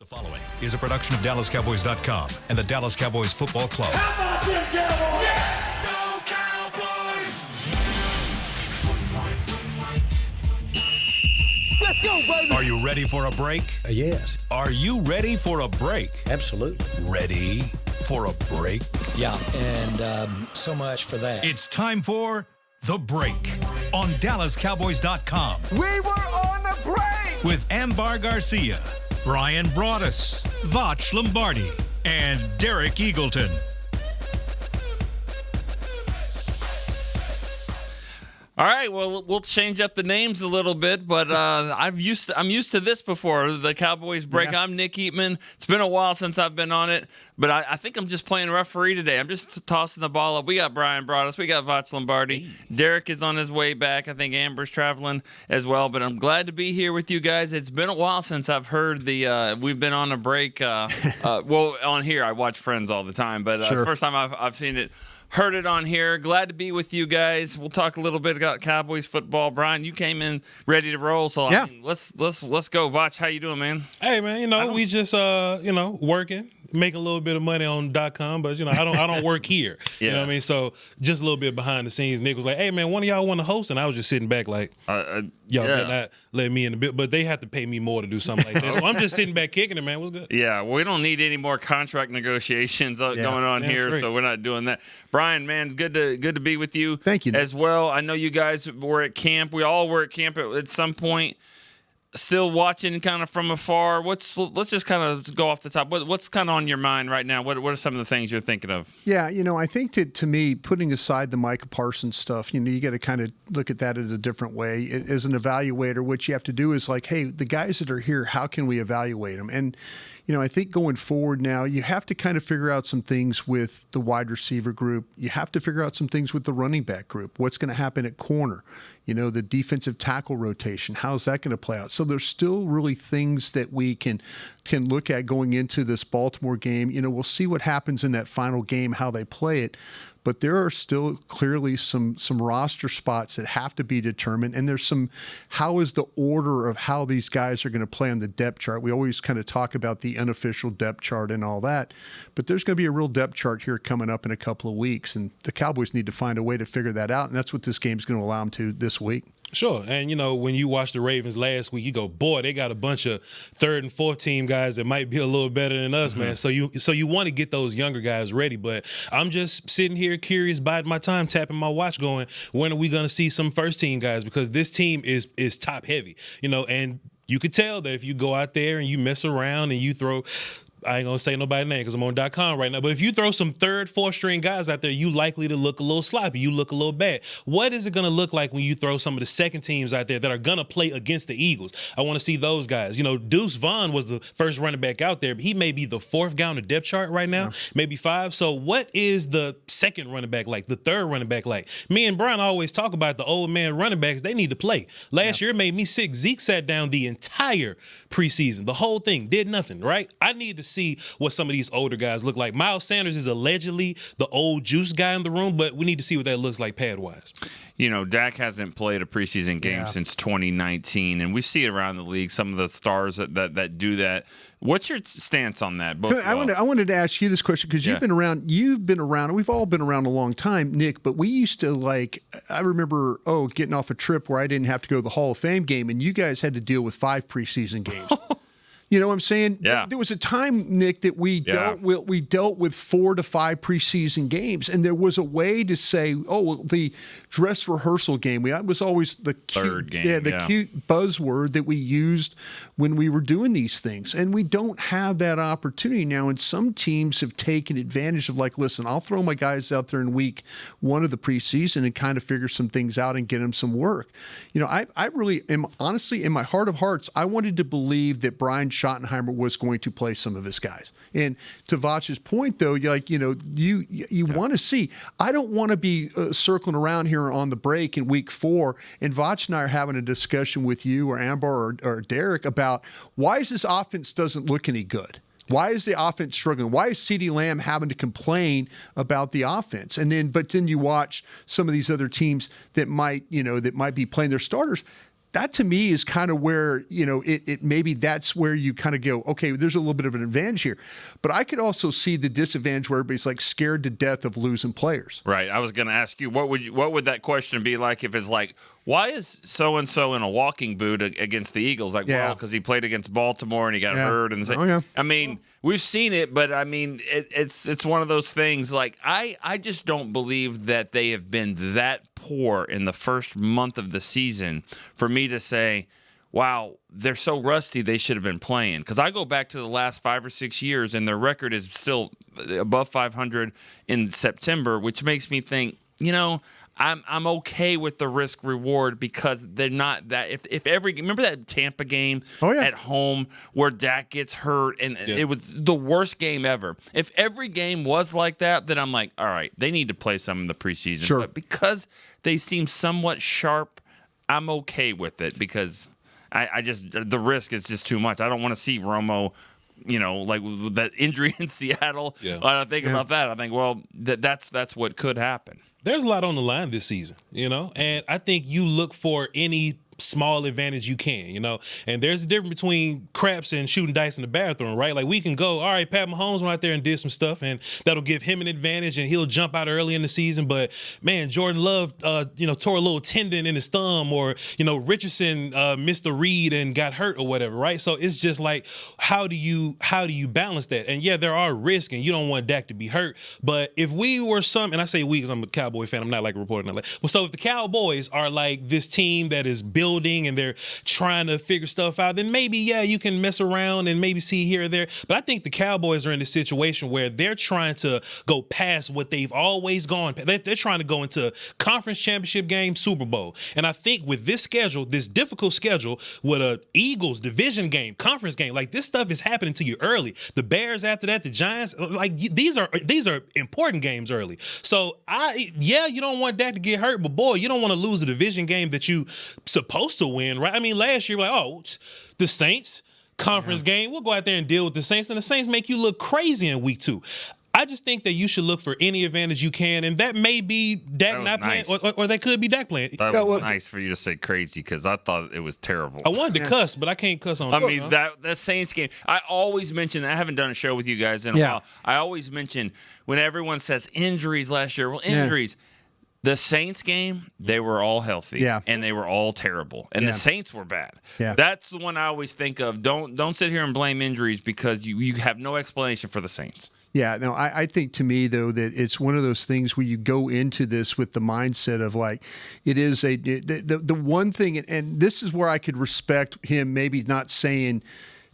The following is a production of DallasCowboys.com and the Dallas Cowboys Football Club. How about them Cowboys? Yeah! Go Cowboys! Let's go, baby! Are you ready for a break? Yes. Are you ready for a break? Absolutely. Ready for a break? Yeah, and so much for that. It's time for The Break on DallasCowboys.com. We were on the break! With Ambar Garcia, Brian Broaddus, Vach Lombardi, and Derek Eagleton. All right, well, we'll change up the names a little bit, but I'm used to this before, the Cowboys break. Yeah. I'm Nick Eatman. It's been a while since I've been on it, but I think I'm just playing referee today. I'm just tossing the ball up. We got Brian Broaddus. We got Vach Lombardi. Hey. Derek is on his way back. I think Amber's traveling as well, but I'm glad to be here with you guys. It's been a while since I've heard we've been on a break. Well, on here, I watch Friends all the time, but Sure. First time I've seen it. Heard it on here. Glad to be with you guys. We'll talk a little bit about Cowboys football. Brian, you came in ready to roll, so yeah. I mean, let's go. Vach, how you doing, man? Hey, man, we just working, making a little bit of money on .com, but I don't work here. Yeah. You know what I mean? So just a little bit behind the scenes. Nick was like, "Hey, man, one of y'all want to host?" And I was just sitting back like, y'all better not let me in the bit, but they have to pay me more to do something like that. So I'm just sitting back kicking it, man. What's good? Yeah, well, we don't need any more contract negotiations going on here, so we're not doing that. Brian, man, good to be with you. Thank you, Nick. As well. I know you guys were at camp. We all were at camp at some point. Still watching kind of from afar. Let's just kind of go off the top. What's kind of on your mind right now? What are some of the things you're thinking of? Yeah, I think that, to me, putting aside the Micah Parsons stuff, you got to kind of look at that in a different way. As an evaluator, what you have to do is like, hey, the guys that are here, how can we evaluate them? And I think going forward now, you have to kind of figure out some things with the wide receiver group. You have to figure out some things with the running back group. What's going to happen at corner? The defensive tackle rotation. How's that going to play out? So there's still really things that we can look at going into this Baltimore game. We'll see what happens in that final game, how they play it. But there are still clearly some roster spots that have to be determined. And there's how is the order of how these guys are going to play on the depth chart? We always kind of talk about the unofficial depth chart and all that. But there's going to be a real depth chart here coming up in a couple of weeks. And the Cowboys need to find a way to figure that out. And that's what this game is going to allow them to this week. Sure. And, when you watch the Ravens last week, you go, boy, they got a bunch of third and fourth team guys that might be a little better than us, man. So you want to get those younger guys ready. But I'm just sitting here curious, biding my time, tapping my watch going, when are we going to see some first team guys? Because this team is top heavy, and you could tell that if you go out there and you mess around and you throw – I ain't going to say nobody's name because I'm on .com right now. But if you throw some third, fourth string guys out there, you likely to look a little sloppy. You look a little bad. What is it going to look like when you throw some of the second teams out there that are going to play against the Eagles? I want to see those guys. Deuce Vaughn was the first running back out there, but he may be the fourth guy on the depth chart right now, maybe five. So what is the second running back like, the third running back like? Me and Brian always talk about the old man running backs. They need to play. Last year made me sick. Zeke sat down the entire preseason, the whole thing, did nothing, right? I need to see what some of these older guys look like. Miles Sanders is allegedly the old juice guy in the room, but we need to see what that looks like pad-wise. Dak hasn't played a preseason game since 2019, and we see it around the league, some of the stars that do that. What's your stance on that? I wanted to ask you this question because you've been around, and we've all been around a long time, Nick, but we used to I remember, getting off a trip where I didn't have to go to the Hall of Fame game, and you guys had to deal with 5 preseason games. You know what I'm saying? Yeah. There was a time, Nick, that we dealt with 4 to 5 preseason games, and there was a way to say, the dress rehearsal game. That was always the cute, cute buzzword that we used when we were doing these things, and we don't have that opportunity now. And some teams have taken advantage of listen, I'll throw my guys out there in week 1 of the preseason and kind of figure some things out and get them some work. I really am, honestly, in my heart of hearts, I wanted to believe that Brian Schottenheimer was going to play some of his guys. And to Vach's point, though, you want to see. I don't want to be circling around here on the break in week 4, and Vach and I are having a discussion with you or Amber or Derek about why is this offense doesn't look any good. Why is the offense struggling? Why is CeeDee Lamb having to complain about the offense? But then you watch some of these other teams that might be playing their starters. that to me is kind of where, it maybe that's where you kind of go, okay, there's a little bit of an advantage here. But I could also see the disadvantage where everybody's like scared to death of losing players. Right. I was going to ask you, what would that question be like if it's like, why is so-and-so in a walking boot against the Eagles? Like, well, because he played against Baltimore and he got hurt. And I mean, we've seen it, but I mean, it's one of those things. Like, I just don't believe that they have been that poor in the first month of the season for me to say, wow, they're so rusty they should have been playing. Because I go back to the last 5 or 6 years, and their record is still above 500 in September, which makes me think, I'm okay with the risk reward because they're not that. If remember that Tampa game at home where Dak gets hurt and it was the worst game ever. If every game was like that, then I'm like, all right, they need to play some in the preseason. Sure. But because they seem somewhat sharp, I'm okay with it because I just the risk is just too much. I don't want to see Romo. Like with that injury in Seattle. Yeah. I think about that. I think, well, that's what could happen. There's a lot on the line this season, and I think you look for any small advantage you can, and there's a difference between craps and shooting dice in the bathroom, right? Like we can go, all right, Pat Mahomes went out there and did some stuff and that'll give him an advantage and he'll jump out early in the season. But man, Jordan Love, tore a little tendon in his thumb, or, Richardson missed a read and got hurt or whatever, right? So it's just like, how do you balance that? And yeah, there are risks and you don't want Dak to be hurt. But if we were and I say we because I'm a Cowboy fan, I'm not like reporting that. Well, so if the Cowboys are like this team that is building and they're trying to figure stuff out, then maybe, you can mess around and maybe see here or there. But I think the Cowboys are in a situation where they're trying to go past what they've always gone. They're trying to go into conference championship game, Super Bowl. And I think with this schedule, this difficult schedule, with a Eagles division game, conference game, like this stuff is happening to you early. The Bears after that, the Giants, like these are important games early. So you don't want that to get hurt, but boy, you don't want to lose a division game that you supposed to win, right? I mean, last year, the Saints conference game, we'll go out there and deal with the Saints, and the Saints make you look crazy in week 2. I just think that you should look for any advantage you can, and that may be Dak not playing, or they could be Dak playing. That was nice for you to say crazy because I thought it was terrible. I wanted to cuss, but I can't cuss on. I mean, that Saints game. I always mention. I haven't done a show with you guys in a while. I always mention when everyone says injuries last year. Well, injuries. The Saints game, they were all healthy, and they were all terrible, and the Saints were bad. Yeah. That's the one I always think of. Don't sit here and blame injuries because you have no explanation for the Saints. Yeah, no, I think to me, though, that it's one of those things where you go into this with the mindset of like, it is the one thing, and this is where I could respect him maybe not saying,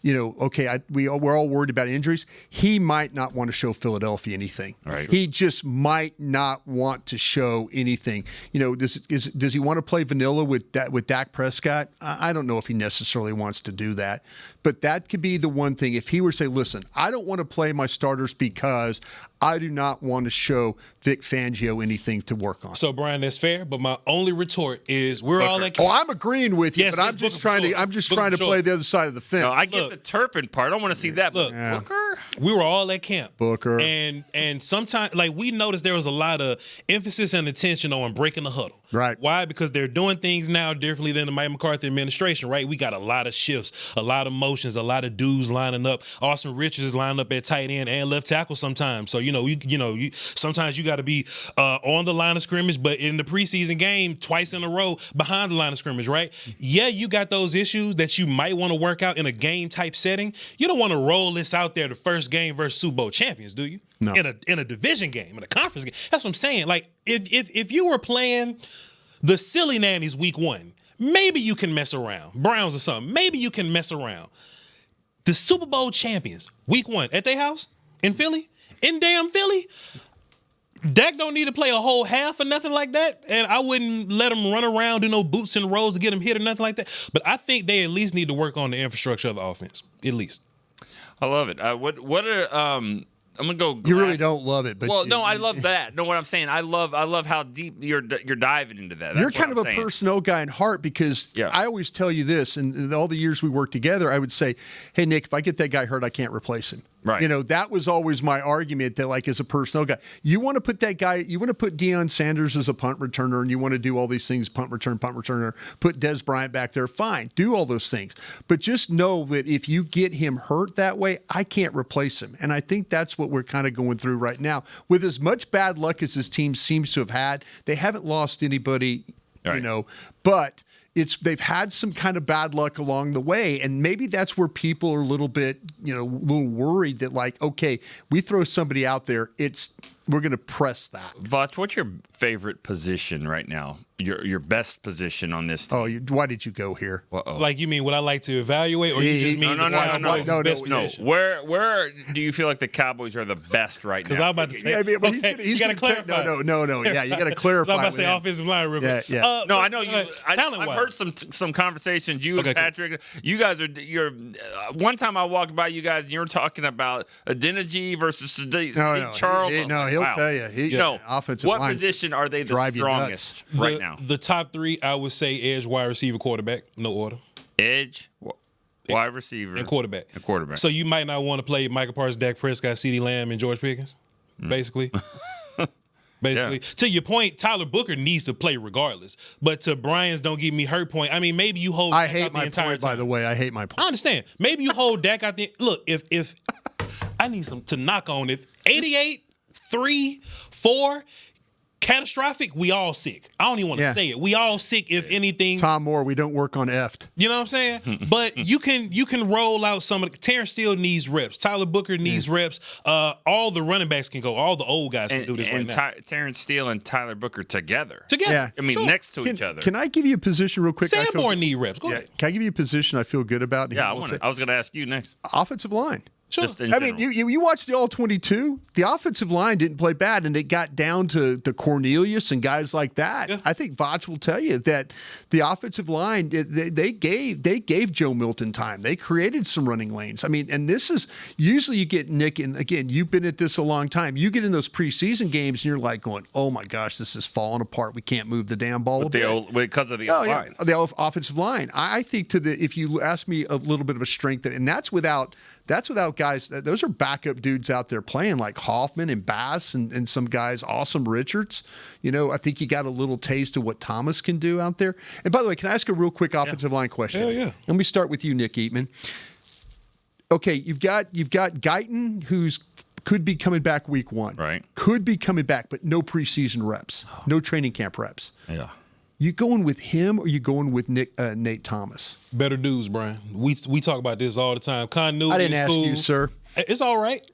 okay, we're all worried about injuries. He might not want to show Philadelphia anything. Right. He just might not want to show anything. Does he want to play vanilla with Dak Prescott? I don't know if he necessarily wants to do that. But that could be the one thing. If he were to say, listen, I don't want to play my starters because I do not want to show Vic Fangio anything to work on. So, Brian, that's fair. But my only retort is we're all at camp. Oh, I'm agreeing with you, but I'm just trying to play the other side of the fence. No, I get the Turpin part. I don't want to see that. Look, Booker. We were all at camp. Booker. And sometimes, we noticed there was a lot of emphasis and attention on breaking the huddle. Right. Why? Because they're doing things now differently than the Mike McCarthy administration, right? We got a lot of shifts, a lot of motions, a lot of dudes lining up. Austin Richards is lining up at tight end and left tackle sometimes. So, sometimes you got to be on the line of scrimmage, but in the preseason game, twice in a row behind the line of scrimmage, right? Yeah, you got those issues that you might want to work out in a game-type setting. You don't want to roll this out there the first game versus Super Bowl champions, do you? No. In a division game, in a conference game. That's what I'm saying. Like, if you were playing the silly nannies week 1, maybe you can mess around. Browns or something. Maybe you can mess around. The Super Bowl champions, week 1, at their house in Philly, in damn Philly, Dak don't need to play a whole half or nothing like that, and I wouldn't let him run around, do no boots and rolls to get him hit or nothing like that. But I think they at least need to work on the infrastructure of the offense, at least. I love it. What are I'm gonna go. You really don't love it, but no, I love that. No, what I'm saying, I love how deep you're diving into that. That's you're kind of a personnel guy in heart because I always tell you this, and in all the years we worked together, I would say, "Hey Nick, if I get that guy hurt, I can't replace him." Right. That was always my argument that, like, as a personnel guy, you want to put that guy, you want to put Deion Sanders as a punt returner, and you want to do all these things, punt returner, put Des Bryant back there, fine, do all those things. But just know that if you get him hurt that way, I can't replace him. And I think that's what we're kind of going through right now. With as much bad luck as this team seems to have had, they haven't lost anybody, right. But they've had some kind of bad luck along the way, and maybe that's where people are a little bit, a little worried that, like, okay, we throw somebody out there, we're going to press that. Vach, what's your favorite position right now? Your best position on this team? Oh, why did you go here? Uh-oh. Like, you mean would I like to evaluate, or you just mean No. best No. position? Where do you feel like the Cowboys are the best right now? Because I'm about to say, He's got to gonna clarify. No. Yeah, you got to clarify. I'm about to say with him. offensive line real quick. Yeah. No, I know you. I've talent-wise. heard some conversations. You Okay, and Patrick, you guys you're. One time I walked by you guys and you were talking about Adeniji versus Sadiq Charles. He'll tell you. Offensive what line position are they the drive you strongest right now? The top three, I would say edge, wide receiver, quarterback. No order. Edge, wide receiver, And quarterback. So So you might not want to play Michael Parsons, Dak Prescott, CeeDee Lamb, and George Pickens, basically. Basically, to your point, Tyler Booker needs to play regardless. But to Brian's "don't get me hurt" point, I mean, maybe you hold. I Dak hate out the my entire point, time. by the way. I hate my I point. understand. Maybe you hold Dak out the look. If I need some to knock on it, 88, 3, 4. Catastrophic, we all sick. I don't even want to say it. We all sick if anything. Tom Moore, we don't work on EFT. You know what I'm saying? But you can roll out some of the Terrence Steele needs reps. Tyler Booker needs reps. All the running backs can go. All the old guys can do this right now. Terrence Steele and Tyler Booker together. Yeah. I mean, Sure. next to each other. Can I give you a position real quick? Sanborn need reps. Go ahead. Can I give you a position I feel good about? Yeah, I was going to ask you next. Offensive line. Sure. Just in general. you watched the All-22. The offensive line didn't play bad, and it got down to Cornelius and guys like that. Yeah. I think Vach will tell you that the offensive line they gave Joe Milton time. They created some running lanes. I mean, and this is usually you get Nick, and again, you've been at this a long time. You get in those preseason games, and you're like going, "Oh my gosh, this is falling apart. We can't move the damn ball Because of the line. the offensive line." I think if you ask me a little bit of a strength, and that's without guys. Those are backup dudes out there playing like Hoffman and Bass and some guys, Awesome Richards. I think you got a little taste of what Thomas can do out there. And by the way, can I ask a real quick offensive line question? Hell yeah. Let me start with you, Nick Eatman. Okay, you've got Guyton, who's could be coming back week 1. Right. Could be coming back, but no preseason reps, no training camp reps. Yeah. You going with him or you going with Nate Thomas? Better dudes, Brian. We talk about this all the time. Continuity. I didn't is ask cool. you, sir. It's all right.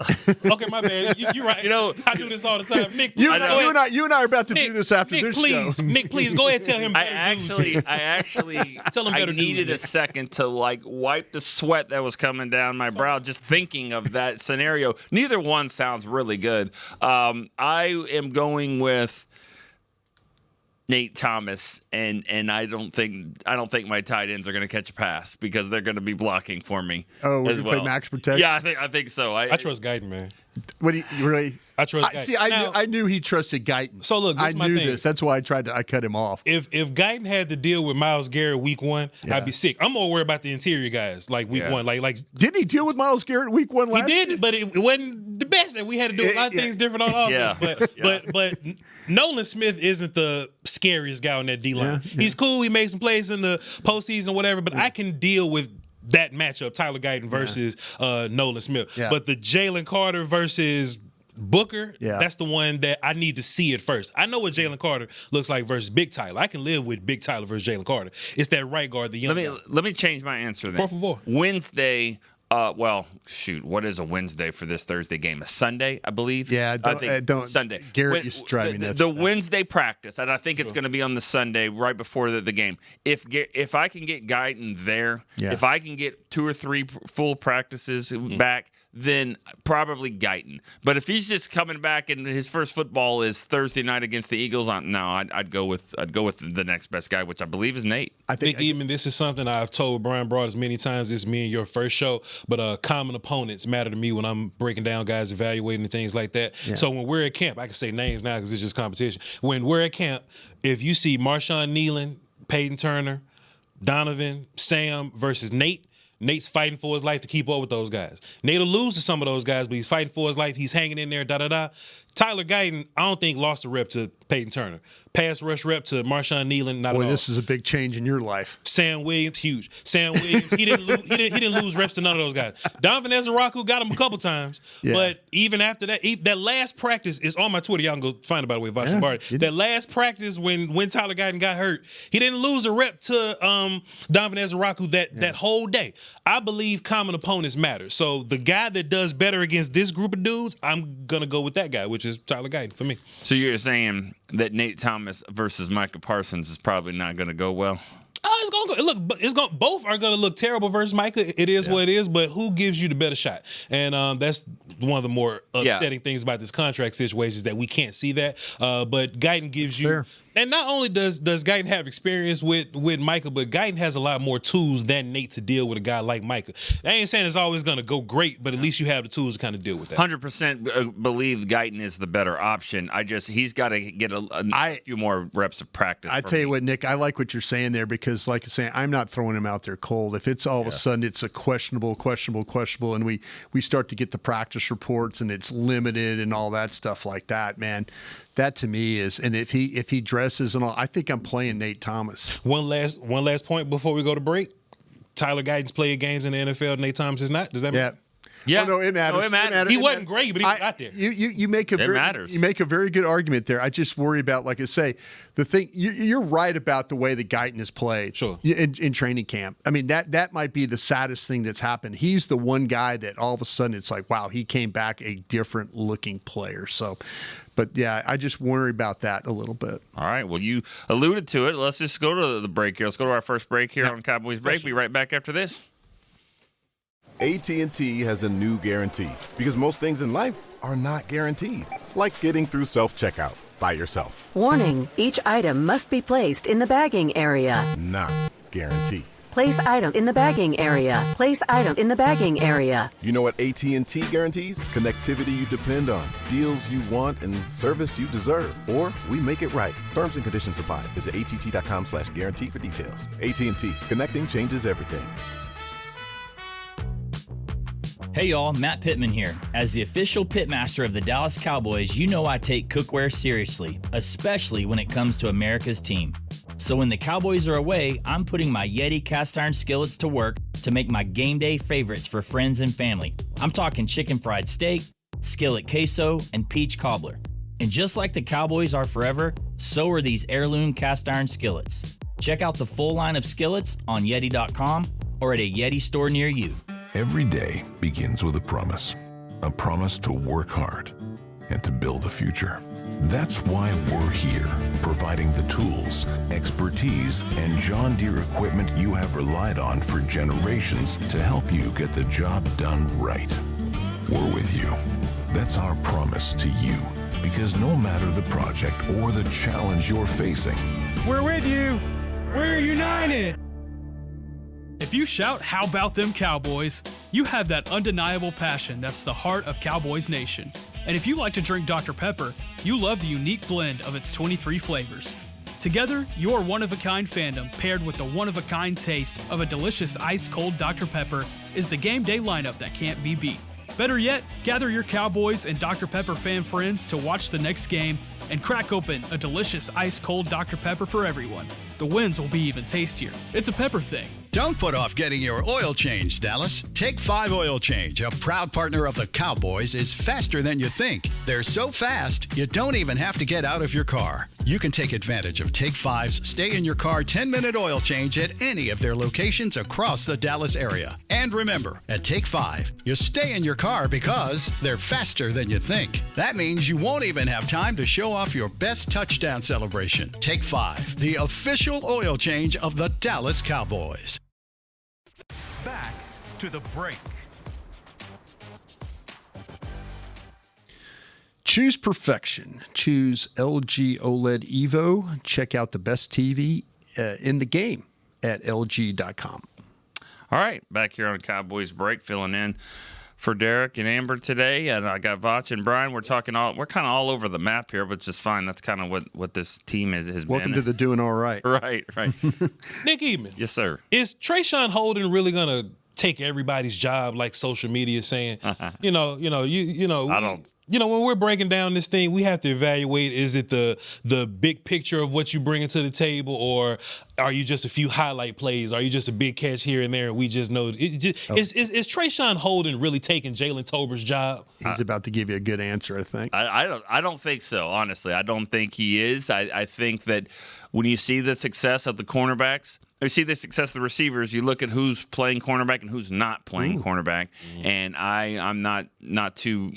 Okay, my bad. You're right. I do this all the time. Nick, You and I are about to Nick, do this after Nick, this please, show. Nick, please go ahead and tell him. I actually Tell him I better needed dudes, a Nick. second to wipe the sweat that was coming down my brow just thinking of that scenario. Neither one sounds really good. I am going with Nate Thomas, and I don't think my tight ends are going to catch a pass because they're going to be blocking for me. Oh, we're as going to well. play max protection? Yeah, I think so. I trust Guyton, man. What do you really? I trust Guyton. See, I knew he trusted Guyton. So look, this I is my knew thing. this. That's why I cut him off. If Guyton had to deal with Myles Garrett week 1, I'd be sick. I'm more worried about the interior guys like week 1. Like Didn't he deal with Myles Garrett week 1 last he year? did, but it wasn't the best, and we had to do a lot of things different on offense. Yeah. But Nolan Smith isn't the scariest guy on that D line. Yeah. He's cool. He made some plays in the postseason, or whatever. But I can deal with that matchup: Tyler Guyton versus Nolan Smith. Yeah. But the Jalen Carter versus Booker, Yeah. that's the one that I need to see it first. I know what Jalen Carter looks like versus Big Tyler. I can live with Big Tyler versus Jalen Carter. It's that right guard, the young guy. Let me change my answer then. Por favor. Wednesday. What is a Wednesday for this Thursday game? A Sunday, I believe. Yeah, I think don't. Sunday. Garrett used to drive me nuts. The Wednesday practice, and I think it's going to be on the Sunday right before the game. If I can get Guyton there, if I can get 2 or 3 full practices back, then probably Guyton. But if he's just coming back and his first football is Thursday night against the Eagles, I'd go with the next best guy, which I believe is Nate. I think Nick Eatman, this is something I've told Brian Broadus many times. This is me and your first show, but common opponents matter to me when I'm breaking down guys, evaluating and things like that. Yeah. So when we're at camp, I can say names now because it's just competition. When we're at camp, if you see Marshawn Nealon, Peyton Turner, Donovan, Sam versus Nate Nate's fighting for his life to keep up with those guys. Nate'll lose to some of those guys, but he's fighting for his life. He's hanging in there, da-da-da. Tyler Guyton, I don't think lost a rep to Peyton Turner. Pass rush rep to Marshawn Nealon, not at all. Boy, this is a big change in your life. Sam Williams, huge. Sam Williams, he didn't lose reps to none of those guys. Donovan Ezeraku got him a couple times, but even after that, that last practice is on my Twitter. Y'all can go find it, by the way, Voch Lombardi. That last practice when Tyler Guyton got hurt, he didn't lose a rep to Donovan Ezeraku that whole day. I believe common opponents matter. So the guy that does better against this group of dudes, I'm gonna go with that guy, which is Tyler Guyton for me. So you're saying that Nate Thomas versus Micah Parsons is probably not going to go well? It's gonna go. Look, both are gonna look terrible versus Micah. It is what it is, but who gives you the better shot? And that's one of the more upsetting things about this contract situation is that we can't see that. But Guyton gives you. Fair. And not only does Guyton have experience with Micah, but Guyton has a lot more tools than Nate to deal with a guy like Micah. I ain't saying it's always going to go great, but at least you have the tools to kind of deal with that. 100% believe Guyton is the better option. He's got to get a few more reps of practice. I tell you what, Nick, I like what you're saying there because, like you're saying, I'm not throwing him out there cold. If it's all of a sudden it's a questionable, and we start to get the practice reports and it's limited and all that stuff like that, man. That to me is, and if he dresses and all, I think I'm playing Nate Thomas. One last point before we go to break. Tyler Guyton's played games in the NFL. Nate Thomas is not. Does that matter? Yeah. Oh, no, it matters. He wasn't great, but he got there. You make a matters. You make a very good argument there. I just worry about, like I say, the thing. You're right about the way that Guyton has played. Sure. In training camp. I mean that might be the saddest thing that's happened. He's the one guy that all of a sudden it's like, wow, he came back a different looking player. So. But, yeah, I just worry about that a little bit. All right. Well, you alluded to it. Let's just go to the break here. Let's go to our first break here on Cowboys Break. Be right back after this. AT&T has a new guarantee because most things in life are not guaranteed, like getting through self-checkout by yourself. Warning, each item must be placed in the bagging area. Not guaranteed. Place item in the bagging area. Place item in the bagging area. You know what AT&T guarantees? Connectivity you depend on, deals you want, and service you deserve. Or we make it right. Terms and conditions apply. Visit att.com/guarantee for details. AT&T. Connecting changes everything. Hey y'all, Matt Pittman here. As the official pitmaster of the Dallas Cowboys, you know I take cookware seriously, especially when it comes to America's team. So when the Cowboys are away, I'm putting my Yeti cast iron skillets to work to make my game day favorites for friends and family. I'm talking chicken fried steak, skillet queso, and peach cobbler. And just like the Cowboys are forever, so are these heirloom cast iron skillets. Check out the full line of skillets on Yeti.com or at a Yeti store near you. Every day begins with a promise to work hard and to build a future. That's why we're here, providing the tools, expertise, and John Deere equipment you have relied on for generations to help you get the job done right. We're with you. That's our promise to you, because no matter the project or the challenge you're facing, we're with you. We're united. If you shout, "How about them Cowboys?" you have that undeniable passion that's the heart of Cowboys Nation. And if you like to drink Dr. Pepper, you love the unique blend of its 23 flavors. Together, your one-of-a-kind fandom paired with the one-of-a-kind taste of a delicious ice-cold Dr. Pepper is the game day lineup that can't be beat. Better yet, gather your Cowboys and Dr. Pepper fan friends to watch the next game and crack open a delicious ice-cold Dr. Pepper for everyone. The wins will be even tastier. It's a pepper thing. Don't put off getting your oil change, Dallas. Take 5 Oil Change, a proud partner of the Cowboys, is faster than you think. They're so fast, you don't even have to get out of your car. You can take advantage of Take 5's stay-in-your-car 10-minute oil change at any of their locations across the Dallas area. And remember, at Take 5, you stay in your car because they're faster than you think. That means you won't even have time to show off your best touchdown celebration. Take 5, the official oil change of the Dallas Cowboys. Back to the break. Choose perfection. Choose LG OLED Evo. Check out the best TV in the game at LG.com. All right, back here on Cowboys Break, filling in for Derek and Amber today, and I got Voch and Brian. We're kind of all over the map here, but just fine. That's kind of what this team has been. Welcome to the doing all right. Right. Nick Eatman. Yes, sir. Is Trayshawn Holden really going to take everybody's job like social media is saying. You know, I don't. When we're breaking down this thing, we have to evaluate: is it the big picture of what you bring to the table, or are you just a few highlight plays? Are you just a big catch here and there, and we just know is Trayshawn Holden really taking Jalen Tolbert's job? He's about to give you a good answer, I think. I don't think so. Honestly, I don't think he is. I think that when you see the success of the cornerbacks, or you see the success of the receivers, you look at who's playing cornerback and who's not playing cornerback, and I'm not too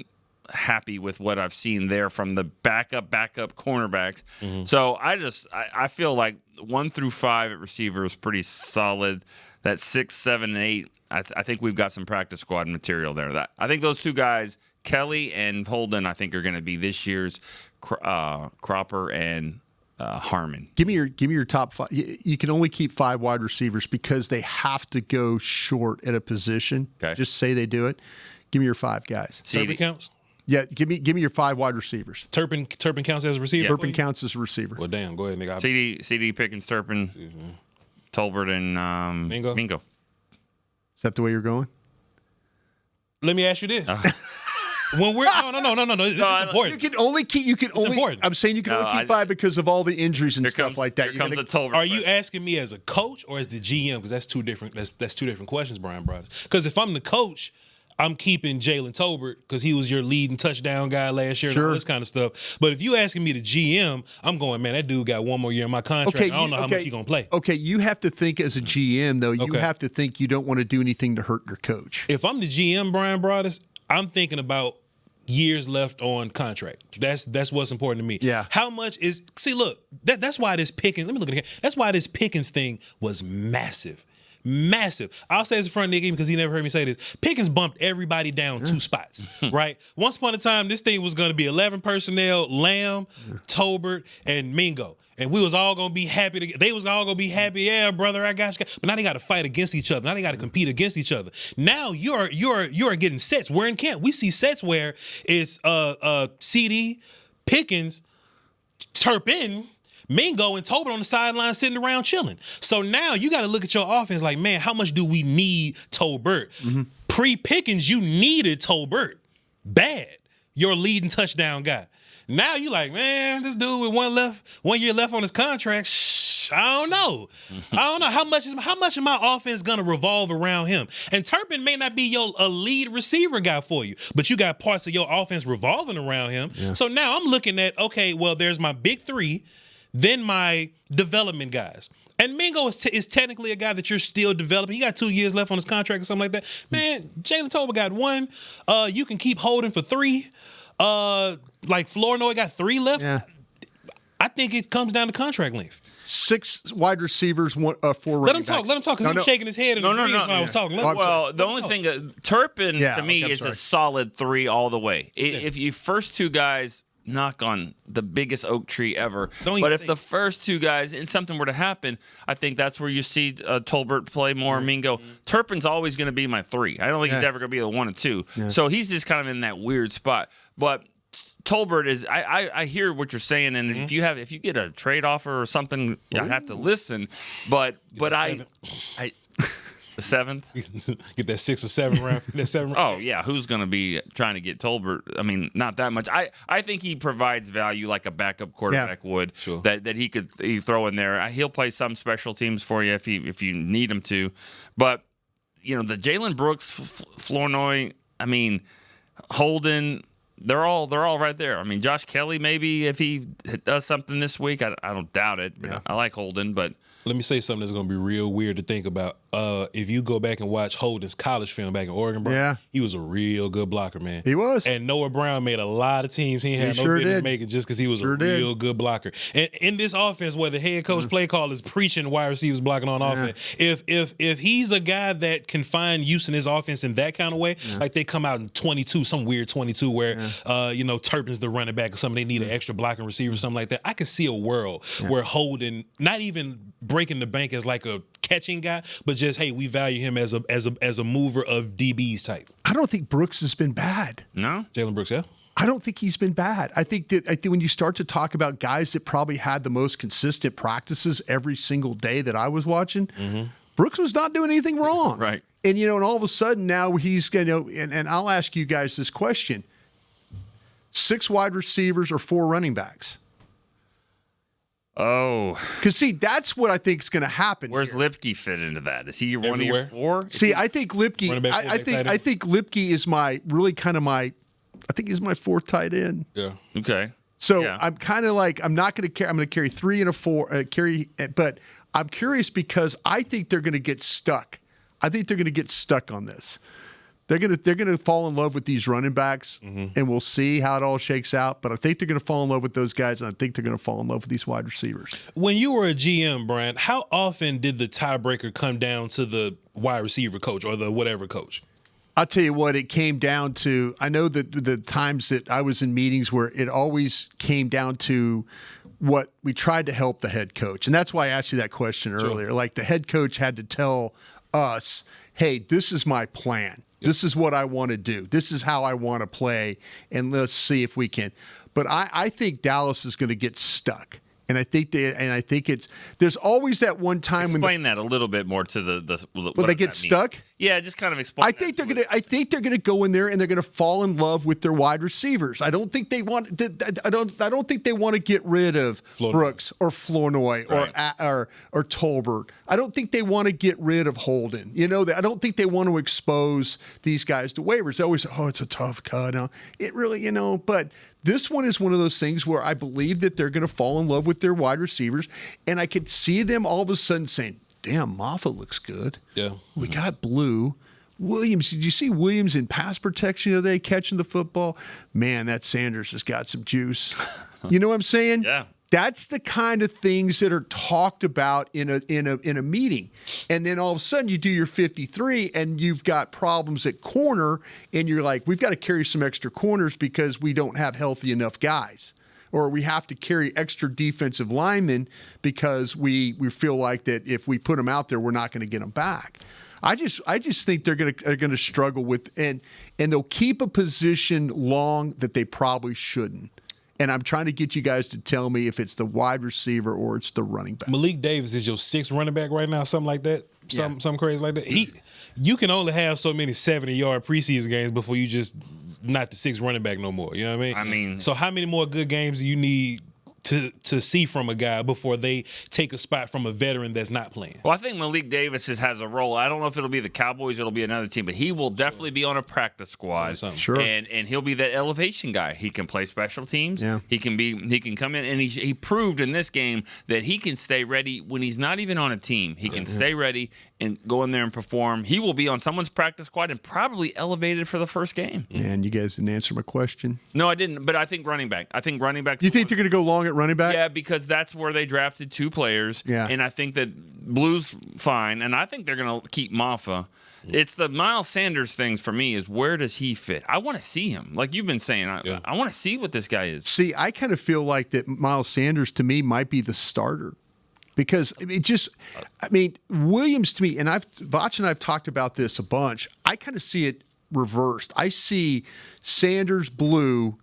happy with what I've seen there from the backup cornerbacks. So I feel like 1 through 5 at receiver is pretty solid. That 6, 7, and 8, I think we've got some practice squad material there. I think those two guys, Kelly and Holden, I think are going to be this year's Cropper and Harmon. Give me your top 5. You can only keep 5 wide receivers because they have to go short at a position. Okay. Just say they do it. Give me your 5 guys. Turpin counts? Yeah, give me your 5 wide receivers. Turpin counts as a receiver? Turpin counts as a receiver. Well, damn. Go ahead, nigga. CD, Pickens, Turpin, Tolbert, and Mingo. Is that the way you're going? Let me ask you this. When we're no, it's important. You can only keep. Important. I'm saying you can only keep 5 because of all the injuries and stuff like that. Are you asking me as a coach or as the GM? Because that's two different. That's two different questions, Brian Brothers. Because if I'm the coach, I'm keeping Jalen Tolbert because he was your leading touchdown guy last year and all this kind of stuff. But if you asking me to GM, I'm going, man, that dude got 1 more year in my contract. I don't know how much he's going to play. Okay, you have to think as a GM, though. You have to think you don't want to do anything to hurt your coach. If I'm the GM, Brian Broadus, I'm thinking about years left on contract. That's what's important to me. Yeah. How much is – see, look, that's why this Pickens – let me look at it. That's why this Pickens thing was massive. Massive. I'll say as a front nigga because he never heard me say this. Pickens bumped everybody down 2 spots, right? Once upon a time, this thing was going to be 11 personnel, Lamb, Tolbert, and Mingo. And we was all going to be happy. They was all going to be happy. Yeah, brother, I got you. But now they got to fight against each other. Now they got to compete against each other. Now you're getting sets. We're in camp. We see sets where it's CD, Pickens, Turpin, Mingo, and Tolbert on the sideline sitting around chilling. So now you got to look at your offense like, man, how much do we need Tolbert? Pre-Pickens, you needed Tolbert. Bad. Your leading touchdown guy. Now you like, man, this dude with 1 year left on his contract. I don't know. How much of my offense gonna revolve around him? And Turpin may not be a lead receiver guy for you, but you got parts of your offense revolving around him. Yeah. So now I'm looking at, okay, well, there's my big 3, then my development guys. And Mingo is technically a guy that you're still developing. He got 2 years left on his contract or something like that. Man, Jalen Tolbert got 1. You can keep holding for 3. Like Flournoy got 3 left. Yeah. I think it comes down to contract length. 6 wide receivers, 4 running backs. Let him talk, because he's shaking his head and agrees when I was talking. Well, the only thing, Turpin to me is a solid 3 all the way. If you first 2 guys knock on the biggest oak tree ever, but if the first 2 guys and something were to happen, I think that's where you see Tolbert play more. Mingo, Turpin's always going to be my 3. I don't think he's ever going to be the 1 or 2. Yeah. So he's just kind of in that weird spot. But Tolbert is. I hear what you're saying, and if you get a trade offer or something, I have to listen. But the 7th, get that 6 or 7 round. That 7. Oh yeah, who's going to be trying to get Tolbert? I mean, not that much. I think he provides value like a backup quarterback would. Sure. That he could throw in there. He'll play some special teams for you if you need him to. But the Jalen Brooks, Flournoy, I mean, Holden. They're all right there. I mean, Josh Kelly, maybe if he does something this week, I don't doubt it. But I like Holden, but let me say something that's going to be real weird to think about. If you go back and watch Holden's college film back in Oregon, bro, he was a real good blocker, man. He was. And Noah Brown made a lot of teams he had no business making just because he was a real good blocker. And in this offense, where the head coach play call is preaching wide receivers blocking on offense, if he's a guy that can find use in his offense in that kind of way, like they come out in 22, some weird 22 where Turpin's the running back or something, they need an extra blocking receiver or something like that. I can see a world where Holden, not even breaking the bank as like a catching guy, but just, hey, we value him as a mover of DBs type. I don't think Brooks has been bad. No? Jalen Brooks, yeah? I don't think he's been bad. I think when you start to talk about guys that probably had the most consistent practices every single day that I was watching, Brooks was not doing anything wrong. Right. And, and all of a sudden now he's going to, and I'll ask you guys this question: 6 wide receivers or 4 running backs? Oh. Because, see, that's what I think is going to happen. Where's here. Lipke fit into that? Is he one of your 4? See, I think Lipke, I think Lipke is I think he's my 4th tight end. Yeah. Okay. So yeah. I'm kind of like, I'm not going to carry, I'm going to carry 3 and a 4, but I'm curious because I think they're going to get stuck. I think they're going to get stuck on this. They're going to fall in love with these running backs, and we'll see how it all shakes out. But I think they're going to fall in love with those guys, and I think they're going to fall in love with these wide receivers. When you were a GM, Brian, how often did the tiebreaker come down to the wide receiver coach or the whatever coach? I'll tell you what, it came down to, I know that the times that I was in meetings where it always came down to what we tried to help the head coach. And that's why I asked you that question earlier. Like the head coach had to tell us, hey, this is my plan. This is what I want to do. This is how I want to play, and let's see if we can. But I think Dallas is going to get stuck. And I think there's always that one time explain that a little bit more to the when they get stuck. Yeah, just kind of explain. I think they're gonna go in there and they're gonna fall in love with their wide receivers. I don't think they want. I don't think they want to get rid of Brooks or Flournoy or Tolbert. I don't think they want to get rid of Holden. I don't think they want to expose these guys to waivers. They always say, it's a tough cut. It really, but. This one is one of those things where I believe that they're going to fall in love with their wide receivers, and I could see them all of a sudden saying, damn, Moffa looks good. Yeah. We got Blue. Williams, did you see Williams in pass protection the other day catching the football? Man, that Sanders has got some juice. You know what I'm saying? Yeah. That's the kind of things that are talked about in a meeting. And then all of a sudden you do your 53 and you've got problems at corner and you're like, we've got to carry some extra corners because we don't have healthy enough guys. Or we have to carry extra defensive linemen because we feel like that if we put them out there, we're not going to get them back. I just think they're going to struggle with and they'll keep a position long that they probably shouldn't. And I'm trying to get you guys to tell me if it's the wide receiver or it's the running back. Malik Davis is your 6th running back right now, something like that. Something crazy like that. You can only have so many 70-yard preseason games before you just not the 6th running back no more. You know what I mean? So how many more good games do you need to see from a guy before they take a spot from a veteran that's not playing? Well, I think Malik Davis has a role. I don't know if it'll be the Cowboys or it'll be another team, but he will definitely be on a practice squad. Sure. And he'll be that elevation guy. He can play special teams. Yeah. He can come in, and he proved in this game that he can stay ready when he's not even on a team. He can stay ready and go in there and perform. He will be on someone's practice squad and probably elevated for the first game. Man, you guys didn't answer my question. No, I didn't, but I think running back. You think they're going to go long at running back? Yeah, because that's where they drafted 2 players. Yeah. And I think that Blue's fine, and I think they're going to keep Moffa. It's the Miles Sanders things for me is where does he fit? I want to see him. Like you've been saying, I want to see what this guy is. See, I kind of feel like that Miles Sanders to me might be the starter. Because Williams to me, and Vach and I have talked about this a bunch, I kind of see it reversed. I see Sanders, Blue,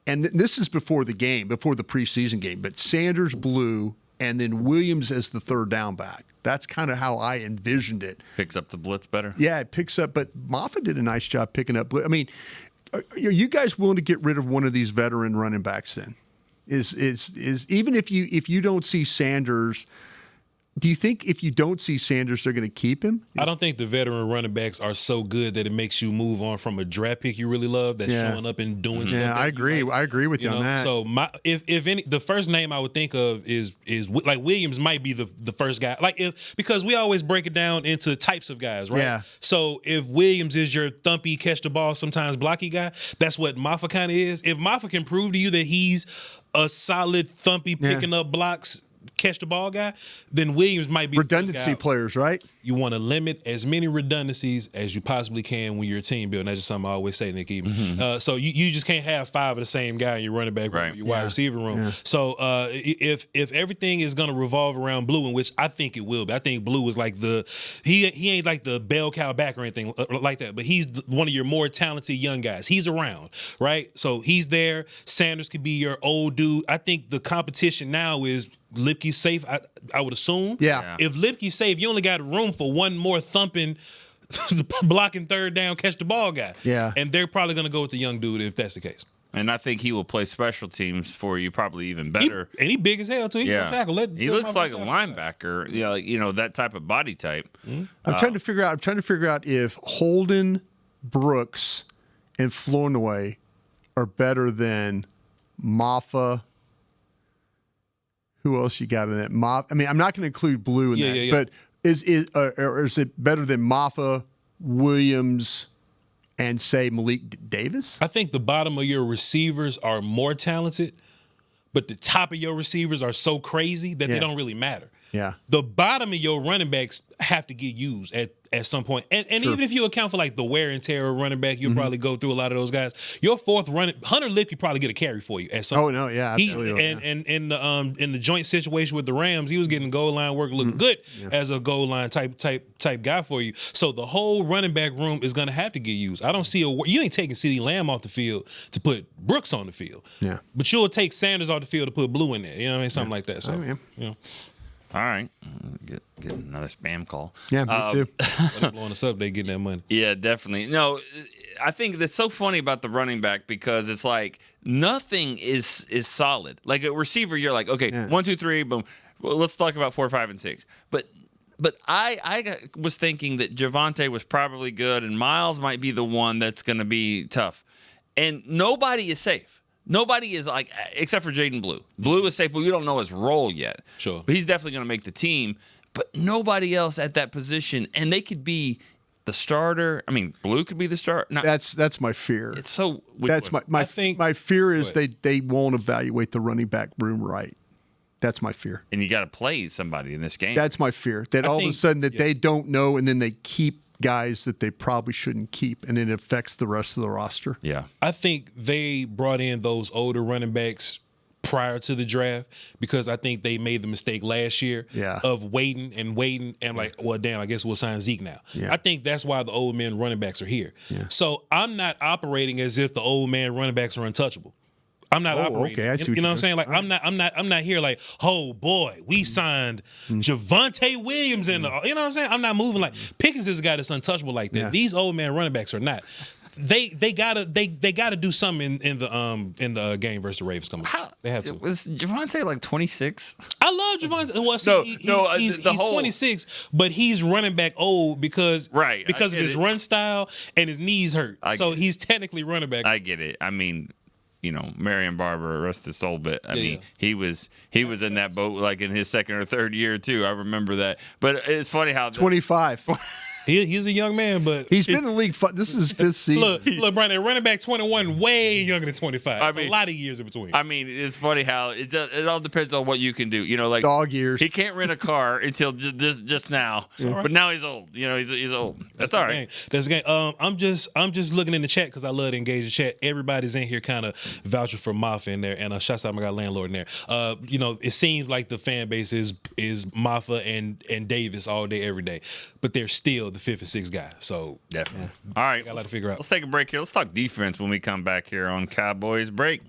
and this is before the preseason game, but Sanders, Blue, and then Williams as the 3rd down back. That's kind of how I envisioned it. Picks up the blitz better. Yeah, it picks up, but Moffa did a nice job picking up blitz. I mean, are you guys willing to get rid of one of these veteran running backs then? Is even if you don't see Sanders, do you think if you don't see Sanders, they're going to keep him? I don't think the veteran running backs are so good that it makes you move on from a draft pick you really love that's showing up and doing stuff. Yeah, I agree. I agree with you on that. So if any, the first name I would think of is like Williams might be the first guy. Because we always break it down into types of guys, right? Yeah. So if Williams is your thumpy, catch the ball, sometimes blocky guy, that's what Moffa kind of is. If Moffa can prove to you that he's a solid thumpy picking up blocks, catch the ball guy, then Williams might be redundancy players, right? You want to limit as many redundancies as you possibly can when you're a team building. That's just something I always say, Nick. So you just can't have 5 of the same guy in your running back room, your wide receiver room. Yeah. So if everything is going to revolve around Blue, in which I think it will be, I think Blue is like he ain't like the bell cow back or anything like that, but he's one of your more talented young guys. He's around, right? So he's there. Sanders could be your old dude. I think the competition now is Lipke's safe, I would assume. Yeah. If Lipke's safe, you only got room for one more thumping blocking third down, catch the ball guy. Yeah. And they're probably going to go with the young dude if that's the case. And I think he will play special teams for you probably even better. He big as hell, too. He can tackle. He looks like a linebacker, that type of body type. Mm-hmm. I'm trying to figure out if Holden, Brooks, and Flournoy are better than Maffa. Who else you got in that? I'm not going to include Blue in that, but is it better than Maffa, Williams, and say Malik Davis? I think the bottom of your receivers are more talented, but the top of your receivers are so crazy that they don't really matter. Yeah. The bottom of your running backs have to get used at some point. And Sure. even if you account for like the wear and tear of running back, you'll probably go through a lot of those guys. Your fourth Hunter Lick could probably get a carry for you at some point. Oh no, yeah. And in the joint situation with the Rams, he was getting goal line work, looking good as a goal line type guy for you. So the whole running back room is gonna have to get used. I don't see you ain't taking CeeDee Lamb off the field to put Brooks on the field. Yeah. But you'll take Sanders off the field to put Blue in there. You know what I mean? Something like that. So All right. Get another spam call. Yeah, me too. They're blowing us up, they getting that money. Yeah, definitely. No, I think that's so funny about the running back because it's like nothing is solid. Like a receiver, you're like, okay, 1, 2, 3, boom. Well, let's talk about 4, 5, and 6. But I was thinking that Javonte was probably good and Miles might be the one that's going to be tough. And nobody is safe. Nobody is like, except for Jaden Blue. Blue is safe, but we don't know his role yet. Sure. But he's definitely going to make the team. But nobody else at that position, and they could be the starter. I mean, Blue could be the starter. No, that's my fear. It's so. That's my fear is they won't evaluate the running back room right. That's my fear. And you got to play somebody in this game. That's my fear. That all of a sudden they don't know, and then they keep guys that they probably shouldn't keep, and it affects the rest of the roster. Yeah. I think they brought in those older running backs prior to the draft because I think they made the mistake last year of waiting and like, well, damn, I guess we'll sign Zeke now. Yeah. I think that's why the old man running backs are here. Yeah. So I'm not operating as if the old man running backs are untouchable. I'm not operating. Okay, I see you know what I'm saying? doing. Like I'm not here like, oh boy, we signed Javonte Williams in the, you know what I'm saying? I'm not moving like Pickens is a guy that's untouchable like that. Yeah. These old man running backs are not. They gotta do something in the game versus the Ravens coming. They have to. Was Javonte like 26? I love Javonte. Well, he's 26, but he's running back old because of his run style and his knees hurt. So he's technically running back. I get it. I mean, Marion Barber, rest his soul, but I mean, he was in that boat like in his second or third year too. I remember that. But it's funny how 25. He's a young man, but he's been in the league. This is his 5th season. Look, Brian, they're running back 21, way younger than 25. I mean, a lot of years in between. I mean, it's funny how it all depends on what you can do. Like dog years. He can't rent a car until just now, but now he's old. He's old. That's all right. That's the game. I'm just looking in the chat because I love to engage the chat. Everybody's in here kind of vouching for Maffa in there, and shouts out my guy landlord in there. It seems like the fan base is Maffa and Davis all day, every day, but they're still the 5th and 6th guy. So definitely. All right, got a lot to figure out. Let's take a break here. Let's talk defense when we come back here on Cowboys Break.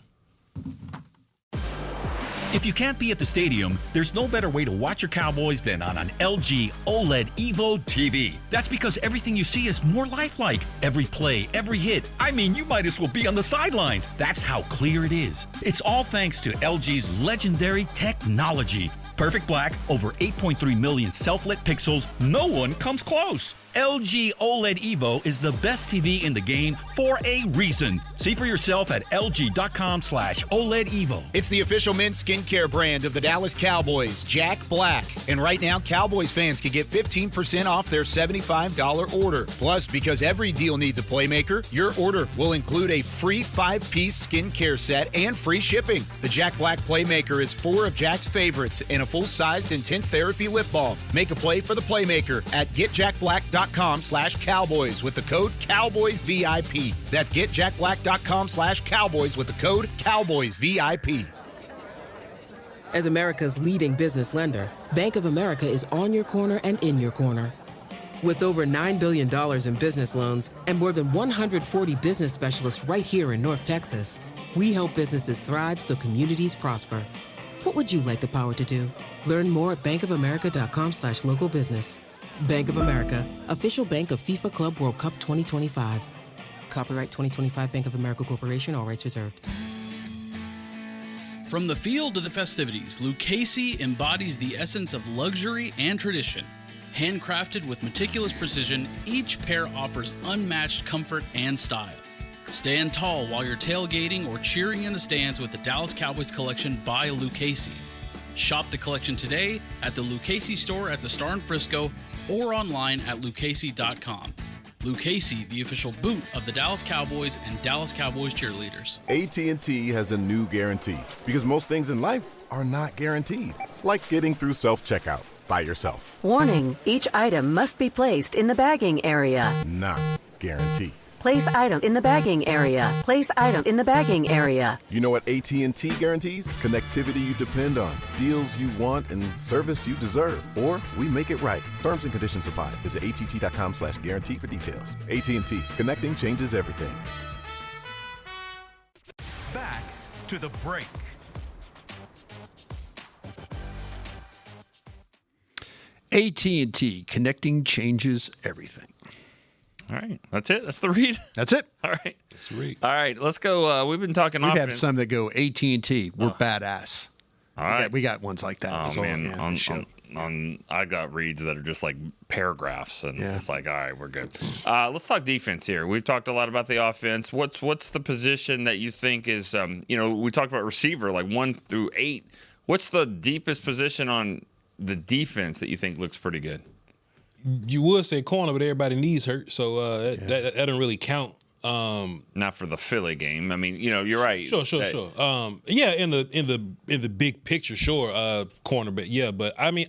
If you can't be at the stadium, there's no better way to watch your Cowboys than on an LG OLED Evo TV. That's because everything you see is more lifelike. Every play, every hit. I mean, you might as well be on the sidelines. That's how clear it is. It's all thanks to LG's legendary technology. Perfect black, over 8.3 million self-lit pixels. No one comes close. LG OLED Evo is the best TV in the game for a reason. See for yourself at lg.com/OLED Evo. It's the official men's skincare brand of the Dallas Cowboys, Jack Black. And right now, Cowboys fans can get 15% off their $75 order. Plus, because every deal needs a playmaker, your order will include a free 5-piece skincare set and free shipping. The Jack Black Playmaker is 4 of Jack's favorites and a full-sized intense therapy lip balm. Make a play for the playmaker at getjackblack.com/Cowboys with the code CowboysVIP. That's getjackblack.com/Cowboys with the code CowboysVIP. As America's leading business lender, Bank of America is on your corner and in your corner. With over $9 billion in business loans and more than 140 business specialists right here in North Texas, we help businesses thrive so communities prosper. What would you like the power to do? Learn more at bankofamerica.com/local business. Bank of America, official bank of FIFA Club World Cup 2025. Copyright 2025 Bank of America Corporation, all rights reserved. From the field to the festivities, Lucchese embodies the essence of luxury and tradition. Handcrafted with meticulous precision, each pair offers unmatched comfort and style. Stand tall while you're tailgating or cheering in the stands with the Dallas Cowboys collection by Lucchese. Shop the collection today at the Lucchese store at the Star in Frisco or online at lucchese.com. Lucchese, the official boot of the Dallas Cowboys and Dallas Cowboys cheerleaders. AT&T has a new guarantee because most things in life are not guaranteed, like getting through self-checkout by yourself. Warning, each item must be placed in the bagging area. Not guaranteed. Place item in the bagging area. Place item in the bagging area. You know what AT&T guarantees? Connectivity you depend on, deals you want, and service you deserve. Or we make it right. Terms and conditions apply. Visit att.com/guarantee for details. AT&T. Connecting changes everything. Back to the break. AT&T, connecting changes everything. All right, that's it. That's the read. That's it. All right, that's the read. All right, let's go. We've been talking. We've offense. had some that go AT&T. We're badass. All right, we got ones like that. Oh man, on I got reads that are just like paragraphs, and it's like, all right, we're good. Let's talk defense here. We've talked a lot about the offense. What's the position that you think is? We talked about receiver, like 1 through 8. What's the deepest position on the defense that you think looks pretty good? You would say corner, but everybody knees hurt, so that doesn't really count. Not for the Philly game. I mean, you're right. Sure. Yeah, in the big picture, sure, corner, but yeah, but I mean,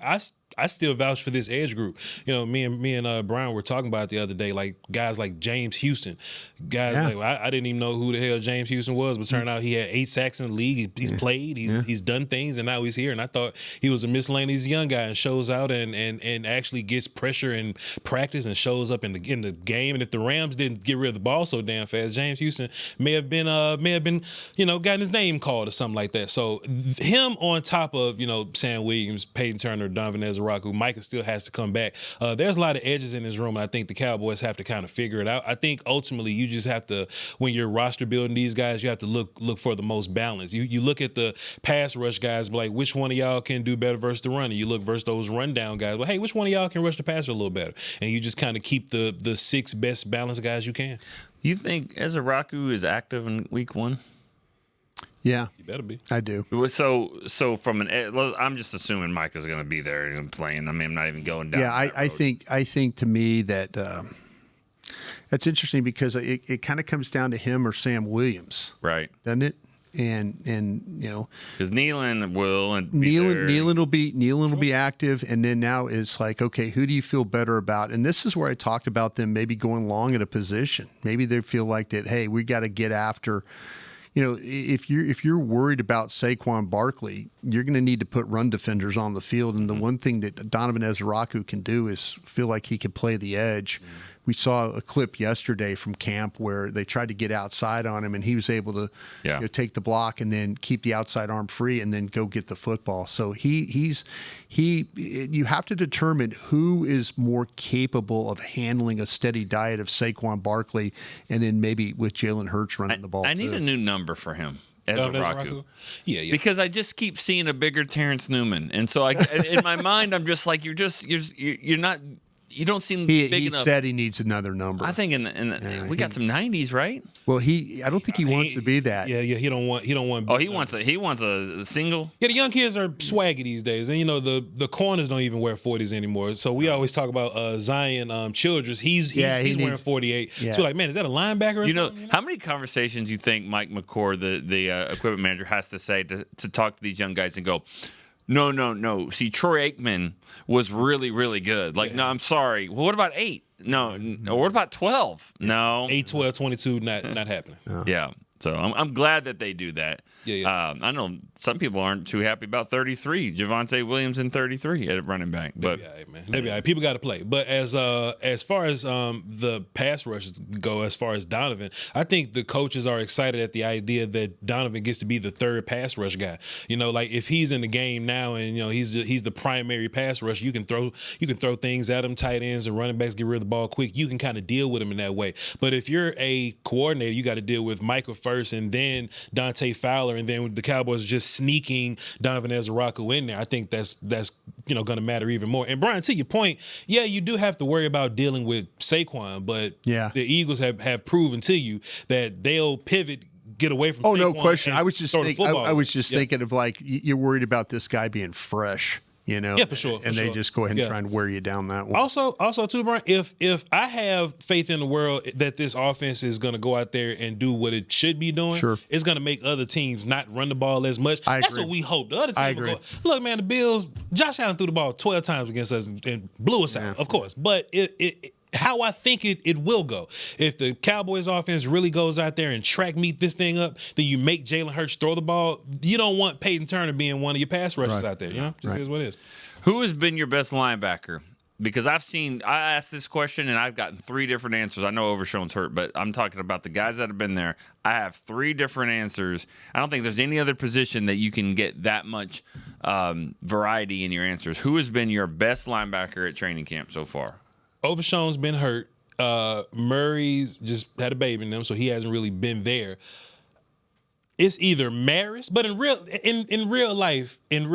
I still vouch for this edge group. Me and Brian were talking about it the other day, like guys like James Houston. Like I didn't even know who the hell James Houston was, but turned out he had 8 sacks in the league. He's played, he's done things, and now he's here. And I thought he was a miscellaneous young guy and shows out and actually gets pressure in practice and shows up in the game. And if the Rams didn't get rid of the ball so damn fast, James Houston may have been gotten his name called or something like that. So him on top of Sam Williams, Peyton Turner, Donovan Ezra-Who Micah still has to come back. There's a lot of edges in this room, and I think the Cowboys have to kind of figure it out. I think ultimately you just have to, when you're roster building these guys, you have to look for the most balance. You look at the pass rush guys, but like which one of y'all can do better versus the run? And you look versus those rundown guys. Well, hey, which one of y'all can rush the passer a little better? And you just kind of keep the 6 best balanced guys you can. You think Ezra-Who is active in week 1? Yeah, you better be. I do. So from I'm just assuming Micah's going to be there and playing. I mean, I'm not even going down. Yeah, I think to me that that's interesting because it kind of comes down to him or Sam Williams, right? Doesn't it? And because Nealon will and Nealon will be active, and then now it's like, okay, who do you feel better about? And this is where I talked about them maybe going long at a position. Maybe they feel like that. Hey, we got to get after. If you're worried about Saquon Barkley, you're going to need to put run defenders on the field. And the one thing that Donovan Ezra-Who can do is feel like he can play the edge. We saw a clip yesterday from camp where they tried to get outside on him, and he was able to take the block and then keep the outside arm free and then go get the football. So you have to determine who is more capable of handling a steady diet of Saquon Barkley, and then maybe with Jalen Hurts running the ball. I need a new number for him. Ezra-Who. Yeah. Because I just keep seeing a bigger Terrence Newman, and so in my mind I'm just like you're not. You don't seem big enough. He said he needs another number. I think we got some 90s, right? Well, I don't think he wants to be that. Yeah. He don't want. Oh, he wants a single. Yeah, the young kids are swaggy these days, and the corners don't even wear 40s anymore. So we always talk about Zion Childress. He's wearing 48. Yeah. So like, man, is that a linebacker? Or something? How many conversations you think Mike McCord, the equipment manager, has to say to talk to these young guys and go, No. See, Troy Aikman was really, really good. Like, no, I'm sorry. Well, what about 8? No. What about 12? No. 8, 12, 22, not happening. Yeah. So I'm glad that they do that. Yeah. I know some people aren't too happy about 33, Javonte Williams and 33 at running back. But They'll be all right. People got to play. But as far as the pass rushes go, as far as Donovan, I think the coaches are excited at the idea that Donovan gets to be the third pass rush guy. Like if he's in the game now and he's the primary pass rush, you can throw things at him, tight ends and running backs get rid of the ball quick. You can kind of deal with him in that way. But if you're a coordinator, you got to deal with Michael first and then Dante Fowler, and then the Cowboys are just sneaking Donovan Ezaraku in there. I think that's going to matter even more. And Brian, to your point, yeah, you do have to worry about dealing with Saquon, but the Eagles have proven to you that they'll pivot, get away from Saquon. No question. I was just thinking thinking of like you're worried about this guy being fresh. Yeah, for sure. They just go ahead and try and wear you down that way. Also too, Brian, if I have faith in the world that this offense is going to go out there and do what it should be doing, it's going to make other teams not run the ball as much. That's what we hope. The other team will go. Look, man, the Bills, Josh Allen threw the ball 12 times against us and blew us out, of course. But how I think it will go. If the Cowboys offense really goes out there and track meet this thing up, then you make Jalen Hurts throw the ball. You don't want Peyton Turner being one of your pass rushers out there. Just is what it is. Who has been your best linebacker? Because I asked this question and I've gotten 3 different answers. I know Overshown's hurt, but I'm talking about the guys that have been there. I have 3 different answers. I don't think there's any other position that you can get that much variety in your answers. Who has been your best linebacker at training camp so far? Overshown's been hurt. Murray's just had a baby in them, so he hasn't really been there. It's either Maris, but in real life, and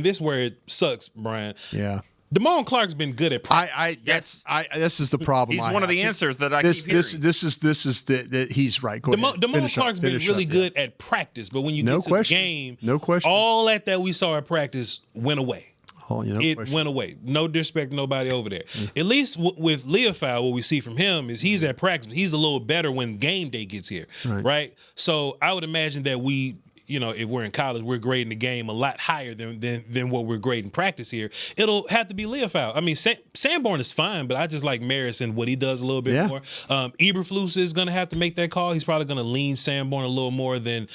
this is where it sucks, Brian. Yeah. Damone Clark's been good at practice. This is the problem. He's one of the answers that I keep hearing. This is he's right. Go ahead. Damone Clark's been really good at practice, but when you get to the game, all that we saw at practice went away. Went away. No disrespect to nobody over there. At least with Leofau, what we see from him is he's at practice. He's a little better when game day gets here, right? So I would imagine that we, if we're in college, we're grading the game a lot higher than what we're grading practice here. It'll have to be Leofau. I mean, Sanborn is fine, but I just like Maris and what he does a little bit more. Eberflus is going to have to make that call. He's probably going to lean Sanborn a little more than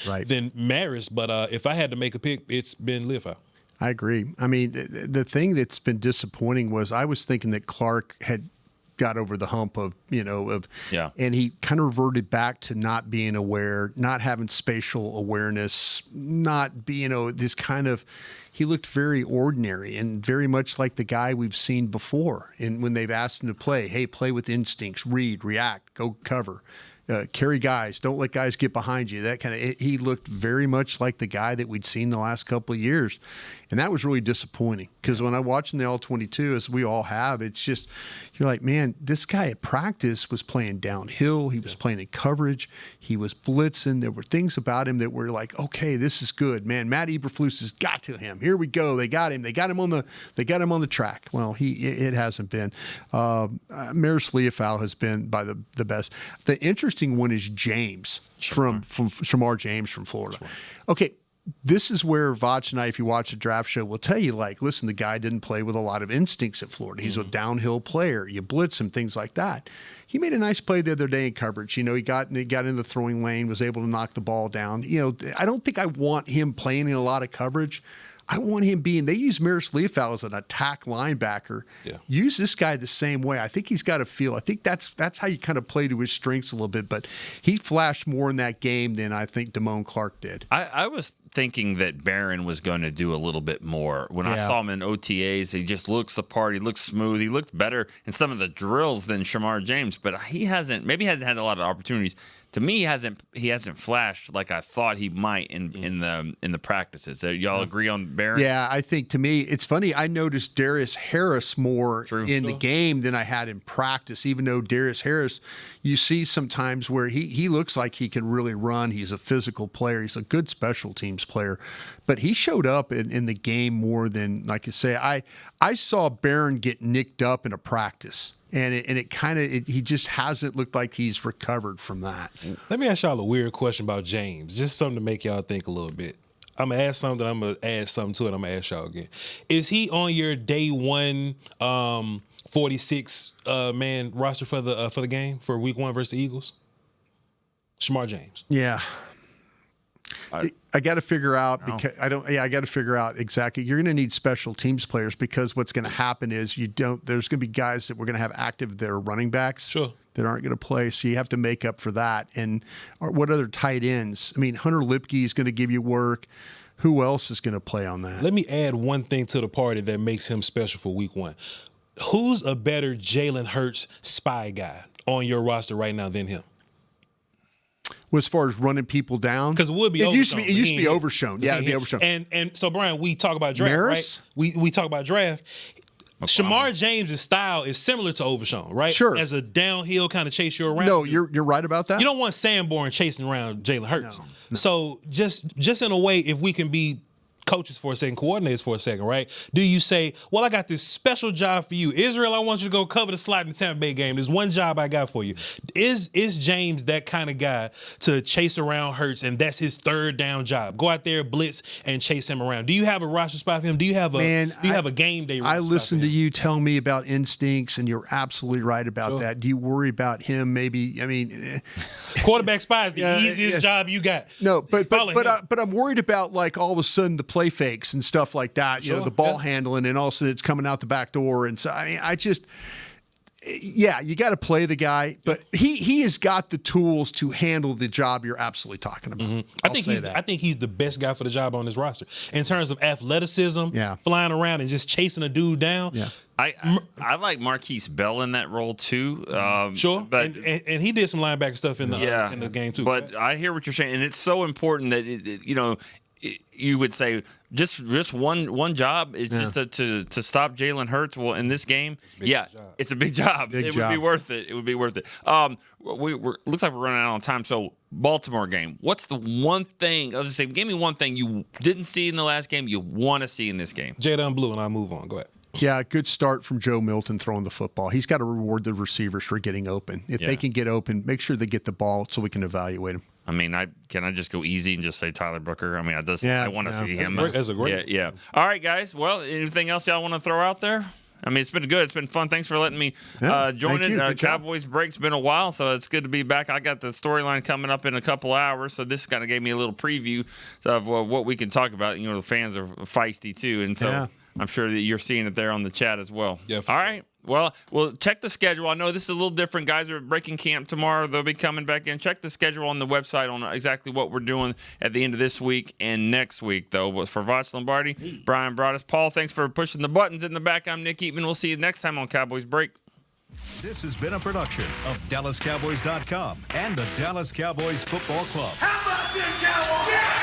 Maris. But if I had to make a pick, it's been Leofau. I agree. I mean, the thing that's been disappointing was I was thinking that Clark had got over the hump of, and he kind of reverted back to not being aware, not having spatial awareness, not being, this kind of, he looked very ordinary and very much like the guy we've seen before. And when they've asked him to play, hey, play with instincts, read, react, go cover. Carry guys, don't let guys get behind you. That kind of, he looked very much like the guy that we'd seen the last couple of years. And that was really disappointing because when I watched in the All-22, as we all have, it's just, you're like, man, this guy at practice was playing downhill. He was playing in coverage. He was blitzing. There were things about him that were like, okay, this is good, man. Matt Eberflus has got to him. Here we go. They got him. They got him on the track. Well, it hasn't been. Maris Leofau has been by the best. The interesting one is James from Shamar James from Florida. Okay, this is where Vach and I, if you watch the draft show, will tell you, like, listen, the guy didn't play with a lot of instincts at Florida. He's a downhill player. You blitz him, things like that. He made a nice play the other day in coverage. He got in the throwing lane, was able to knock the ball down. I don't think I want him playing in a lot of coverage. I want him being, they use Maris Leofau as an attack linebacker. Yeah. Use this guy the same way. I think he's got a feel. I think that's how you kind of play to his strengths a little bit. But he flashed more in that game than I think Damone Clark did. I was thinking that Barron was going to do a little bit more. When I saw him in OTAs, he just looks the part. He looks smooth. He looked better in some of the drills than Shamar James. But he hasn't had a lot of opportunities. To me, he hasn't flashed like I thought he might in the practices. Y'all agree on Barron? Yeah, I think to me it's funny. I noticed Darius Harris more in the game than I had in practice. Even though Darius Harris, you see sometimes where he looks like he can really run. He's a physical player. He's a good special teams player, but he showed up in the game more than, like you say. I saw Barron get nicked up in a practice. And it kind of he just hasn't looked like he's recovered from that. Let me ask y'all a weird question about James, just something to make y'all think a little bit. I'm gonna ask something. I'm gonna add something to it. I'm gonna ask y'all again. Is he on your day one 46 man roster for the game for Week 1 versus the Eagles? Shamar James. Yeah. I got to figure out because I got to figure out exactly. You're going to need special teams players because what's going to happen is there's going to be guys that we're going to have active that are running backs that aren't going to play. So you have to make up for that. And what other tight ends? I mean, Hunter Lipke is going to give you work. Who else is going to play on that? Let me add one thing to the party that makes him special for week 1. Who's a better Jalen Hurts spy guy on your roster right now than him? Well, as far as running people down, because it would be. It used to be overshown. Yeah, it'd be overshown. And so, Brian, we talk about draft, right? We talk about draft. Shamar James' style is similar to Overshown, right? Sure. As a downhill kind of chase you around. No, you're right about that. You don't want Sanborn chasing around Jalen Hurts. No. So just in a way, if we can be coaches for a second, coordinators for a second, right? Do you say, well, I got this special job for you. Israel, I want you to go cover the slot in the Tampa Bay game. There's one job I got for you. Is James that kind of guy to chase around Hurts and that's his third down job? Go out there, blitz, and chase him around. Do you have a roster spot for him? Do you have a game day roster I listened spot to you tell me about instincts, and you're absolutely right about that. Do you worry about him maybe? I mean, quarterback spy is the easiest job you got. No, but I'm worried about like all of a sudden the play fakes and stuff like that, you know, the ball handling, and all of a sudden it's coming out the back door. And so, I mean, you got to play the guy, but he has got the tools to handle the job you're absolutely talking about. Mm-hmm. I think he's the best guy for the job on this roster in terms of athleticism, flying around and just chasing a dude down. Yeah. I like Marquise Bell in that role too. But and he did some linebacker stuff in the game too. But I hear what you're saying, and it's so important that you would say just one job is just to stop Jalen Hurts. Well, in this game, it's a big job. Would be worth it. It would be worth it. Looks like we're running out of time. So Baltimore game. What's the one thing? I'll just say, give me one thing you didn't see in the last game you want to see in this game. Jadon Blue, and I'll move on. Go ahead. Yeah, good start from Joe Milton throwing the football. He's got to reward the receivers for getting open. If they can get open, make sure they get the ball so we can evaluate them. I mean, can I just go easy and just say Tyler Booker? I mean, I want to see him. That's a great. Yeah. All right, guys. Well, anything else y'all want to throw out there? I mean, it's been good. It's been fun. Thanks for letting me join it. Cowboys break's been a while, so it's good to be back. I got the storyline coming up in a couple hours, so this kind of gave me a little preview of what we can talk about. You know, the fans are feisty too, and so I'm sure that you're seeing it there on the chat as well. Yeah. All right. Well, check the schedule. I know this is a little different. Guys are breaking camp tomorrow. They'll be coming back in. Check the schedule on the website on exactly what we're doing at the end of this week and next week, though. But for Voch Lombardi, Brian Broaddus, Paul, thanks for pushing the buttons in the back. I'm Nick Eatman. We'll see you next time on Cowboys Break. This has been a production of DallasCowboys.com and the Dallas Cowboys Football Club. How about this, Cowboys? Yeah!